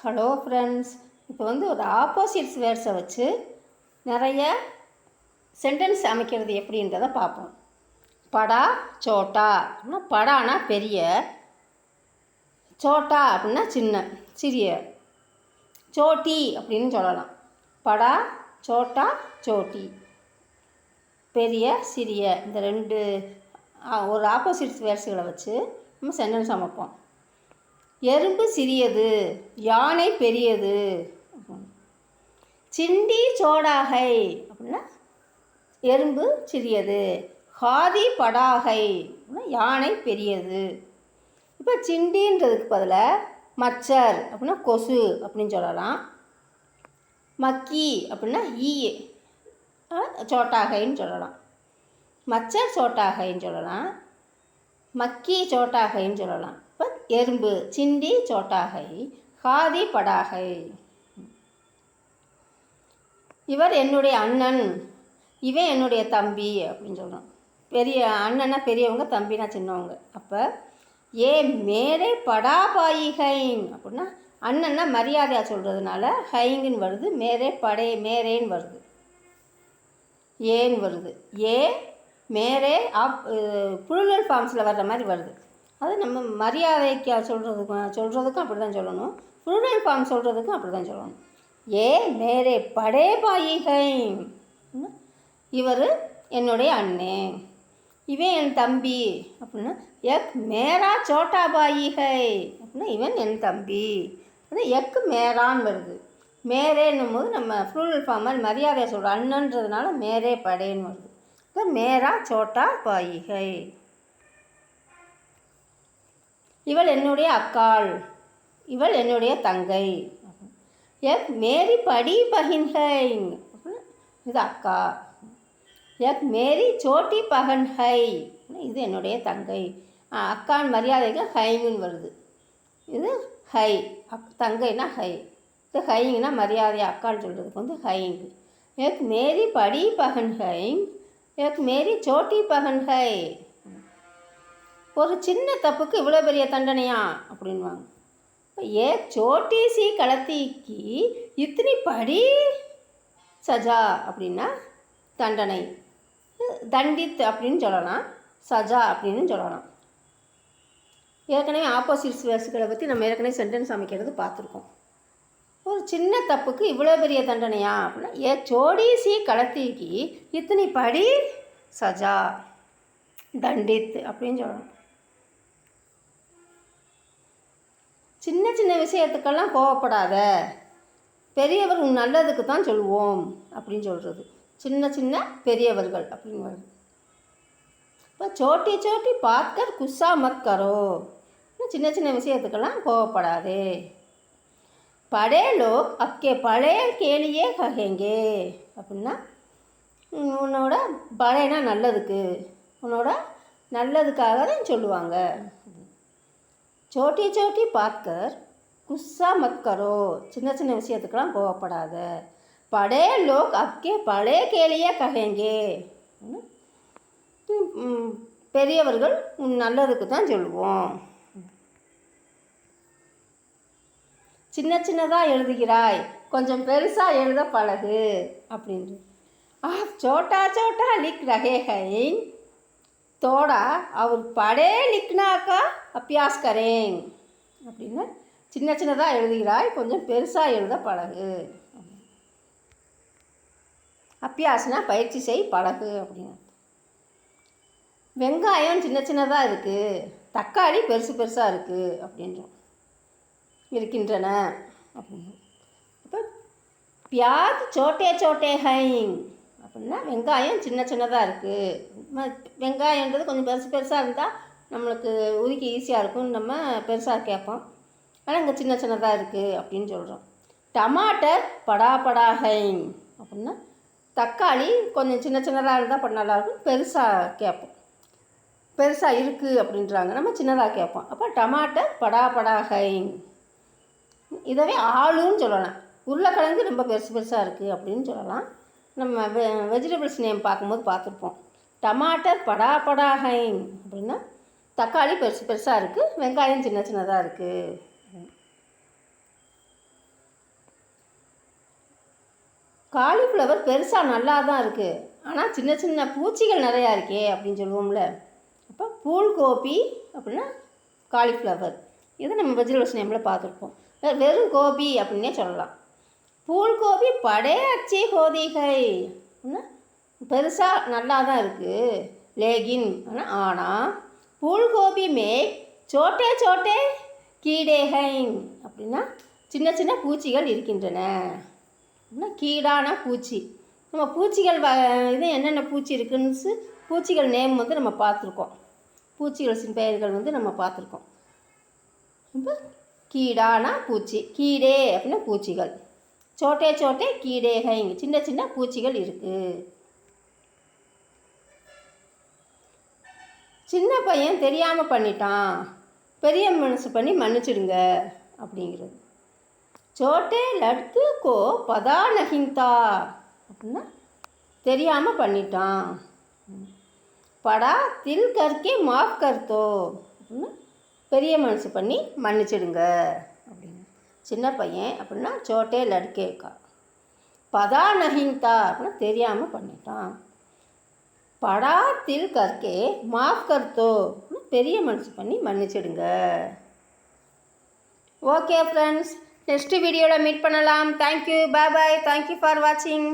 Hello friends, இப்போ ஒரு opposites வேர்ட்ஸை வச்சு நிறைய சென்டென்ஸ் அமைக்கிறது எப்படின்றத பார்ப்போம். படா சோட்டா அப்படின்னா படானா பெரிய, சோட்டா அப்படின்னா சின்ன சிறிய, சோட்டி அப்படின்னு சொல்லலாம். படா சோட்டா சோட்டி, பெரிய சிறிய, இந்த ரெண்டு ஒரு ஆப்போசிட்ஸ் வேர்ட்ஸுகளை வச்சு நம்ம சென்டென்ஸ் அமைப்போம். எறும்பு சிறியது, யானை பெரியது. சிண்டி சோடாகை அப்படின்னா எறும்பு சிறியது, ஹாதி படாகை அப்படின்னா யானை பெரியது. இப்போ சிண்டின்றதுக்கு பதிலாக மச்சர் அப்படின்னா கொசு அப்படின்னு சொல்லலாம். மக்கி அப்படின்னா ஈ சோட்டாகைன்னு சொல்லலாம். மச்சர் சோட்டாகைன்னு சொல்லலாம். மக்கி சோட்டாகைன்னு சொல்லலாம். இப்போ எறும்பு சிண்டி சோட்டாகை, ஹாதி படாகை. இவர் என்னுடைய அண்ணன், இவன் என்னுடைய தம்பி அப்படின்னு சொல்கிறோம். பெரிய அண்ணன்னா பெரியவங்க, தம்பினா சின்னவங்க. அப்போ ஏ மேரே படா பாயி ஹைன் அப்படின்னா அண்ணன்னா மரியாதையாக சொல்கிறதுனால ஹைங்குன்னு வருது. மேரே படே மேரேன்னு வருது, ஏன்னு வருது. ஏ மேரே புளுரல் ஃபார்ம்ஸில் வர்ற மாதிரி வருது. அது நம்ம மரியாதைக்கு சொல்கிறதுக்கும் அப்படி தான் சொல்லணும். புளுரல் ஃபார்ம் சொல்கிறதுக்கும் அப்படி தான் சொல்லணும். ஏ மேரே படே பாயிகை, இவர் என்னுடைய அண்ணே, இவன் என் தம்பி அப்படின்னா எக் மேரா சோட்டா பாயிகை அப்படின்னா இவன் என் தம்பி. எக்கு மேரான்னு வருது. மேரேன்னும் போது நம்ம புளுரல் ஃபார்ம் மாதிரி மரியாதையை சொல்கிறோம். அண்ணன்றதுனால மேரே படேன்னு வருது. இப்போ மேரா சோட்டா பாயிகை. இவள் என்னுடைய அக்காள், இவள் என்னுடைய தங்கை. எக் மேரி படி பஹின்ஹை, இது அக்கா. எக் மேரி சோட்டி பகன்ஹை, இது என்னுடைய தங்கை. அக்கான் மரியாதைக்கு ஹைங்குன்னு வருது. இது ஹை, தங்கைனா ஹை. இது ஹைங்குனா மரியாதை அக்கான்னு சொல்கிறதுக்கு ஹைங்கு. எக் மேரி படி பகன்ஹை, எக் மேரி சோட்டி பகன்ஹை. ஒரு சின்ன தப்புக்கு இவ்வளோ பெரிய தண்டனையா அப்படின்வாங்க. இப்போ ஏ சோட்டி சி கலத்திக்கு இத்தனி படி சஜா அப்படின்னா தண்டனை. தண்டித் அப்படின்னு சொல்லலாம், சஜா அப்படின்னு சொல்லலாம். ஏற்கனவே ஆப்போசிட்ஸ் வேர்ட்ஸுகளை பற்றி நம்ம ஏற்கனவே சென்டென்ஸ் அமைக்கிறது பார்த்துருக்கோம். ஒரு சின்ன தப்புக்கு இவ்வளோ பெரிய தண்டனையா அப்படின்னா ஏ சோடி சி கலத்திக்கு இத்தனி படி சஜா தண்டித் அப்படின்னு சொல்லணும். சின்ன சின்ன விஷயத்துக்கெல்லாம் கோவப்படாத, பெரியவர் உன் நல்லதுக்கு தான் சொல்லுவோம் அப்படின்னு சொல்கிறது. சின்ன சின்ன பெரியவர்கள் அப்படின்னு வருது. இப்போ சோட்டி சோட்டி பாத்கர் குஸ்ஸா மத் கரோ, சின்ன சின்ன விஷயத்துக்கெல்லாம் கோவப்படாதே. படே லோக் அப்கே பழைய கேலியே ககேங்கே அப்படின்னா உன்னோட பழையனா நல்லதுக்கு, உன்னோட நல்லதுக்காக தான் சொல்லுவாங்க. சோட்டி சோட்டி பாத்கர் குஸ்ஸா மத் கரோ, சின்ன சின்ன விஷயத்துக்கெல்லாம் கோவப்படாத. படே லோக் அப்கே பழைய கேலியே ககேங்கே, பெரியவர்கள் உன் நல்லதுக்கு தான் சொல்லுவோம். சின்ன சின்னதாக எழுதுகிறாய், கொஞ்சம் பெருசாக எழுத பழகு அப்படின்ட்டு. சோட்டா சோட்டா லிக் ரஹே ஹைன், தோடா அவர் படே லிக்னாக்கா அபியாஸ் கரேங் அப்படின்னு சின்ன சின்னதாக எழுதுகிறாய், கொஞ்சம் பெருசாக எழுத பழகு. அபியாஸ்னா பயிற்சி செய், பழகு அப்படின்னு. வெங்காயம் சின்ன சின்னதாக இருக்குது, தக்காளி பெருசு பெருசாக இருக்குது அப்படின்றோம், இருக்கின்றன அப்படின்னு. இப்போ பியாஸ் சோட்டே சோட்டே ஹைங் அப்படின்னா வெங்காயம் சின்ன சின்னதாக இருக்குது. வெங்காயன்றது கொஞ்சம் பெருசு பெருசாக இருந்தால் நம்மளுக்கு உரிக்க ஈஸியாக இருக்கும்னு நம்ம பெருசாக கேட்போம். ஆனால் இங்கே சின்ன சின்னதாக இருக்குது அப்படின்னு சொல்கிறோம். டமாட்டர் படா படா ஹைங் அப்படின்னா தக்காளி கொஞ்சம் சின்ன சின்னதாக இருந்தால் நல்லாயிருக்கும், பெருசாக கேட்போம். பெருசாக இருக்குது அப்படின்றாங்க, நம்ம சின்னதாக கேட்போம். அப்போ டமாட்டர் படா படா ஹைங். இதவே ஆளுன்னு சொல்லலாம். உருளைக்கிழங்கு ரொம்ப பெருசு பெருசாக இருக்குது அப்படின்னு சொல்லலாம். நம்ம வெஜிடபிள்ஸ் நேம் பார்க்கும்போது பார்த்துருப்போம். டமாட்டர் படா படா ஹைங் அப்படின்னா தக்காளி பெருசு பெருசாக இருக்குது, வெங்காயம் சின்ன சின்னதாக இருக்குது. காலிஃப்ளவர் பெருசாக நல்லா தான் இருக்குது, ஆனால் சின்ன சின்ன பூச்சிகள் நிறையா இருக்கே அப்படின்னு சொல்லுவோம்ல. அப்போ பூல்கோபி அப்படின்னா காலிஃப்ளவர். இது நம்ம வெஜிடபிள்ஸ் நேமில் பார்த்துருப்போம். வெறும் கோபி அப்படின்னே சொல்லலாம். பூல்கோபி படே அச்சி கோதிகை அப்படின்னா பெருசாக நல்லா தான் இருக்குது, லேகின் ஆனால் பூல்கோபி மே சோட்டே சோட்டே கீடேகைன் அப்படின்னா சின்ன சின்ன பூச்சிகள் இருக்கின்றன. அப்படின்னா கீடான பூச்சி. நம்ம பூச்சிகள் இது என்னென்ன பூச்சி இருக்குன்னு பூச்சிகள் நேம் வந்து நம்ம பார்த்துருக்கோம். பூச்சிகள் பெயர்கள் வந்து நம்ம பார்த்துருக்கோம். இப்போ கீடானா பூச்சி, கீடே அப்படின்னா பூச்சிகள், சோட்டே சோட்டே கீடேகை சின்ன சின்ன பூச்சிகள் இருக்குது. சின்ன பையன் தெரியாமல் பண்ணிட்டான், பெரிய மனசு பண்ணி மன்னிச்சிடுங்க அப்படிங்கிறது. சோட்டே லட்கு கோ பதா நகிந்தா அப்படின்னா தெரியாமல் பண்ணிட்டான். படா தில் கற்கே மாஃப் கர்த்தோ அப்படின்னா பெரிய மனசு பண்ணி மன்னிச்சிடுங்க அப்படின்னு. சின்ன பையன் அப்படின்னா சோட்டே லட்கேக்கா, பதா நகிந்தா அப்படின்னா தெரியாமல் பண்ணிட்டான். படா தில் கற்கே மாஃப் கர்த்தோ பெரிய மனசு பண்ணி மன்னிச்சிடுங்க. ஓகே ஃப்ரெண்ட்ஸ், நெக்ஸ்ட் வீடியோவில் மீட் பண்ணலாம். Thank you, bye bye, thank you for வாட்சிங்.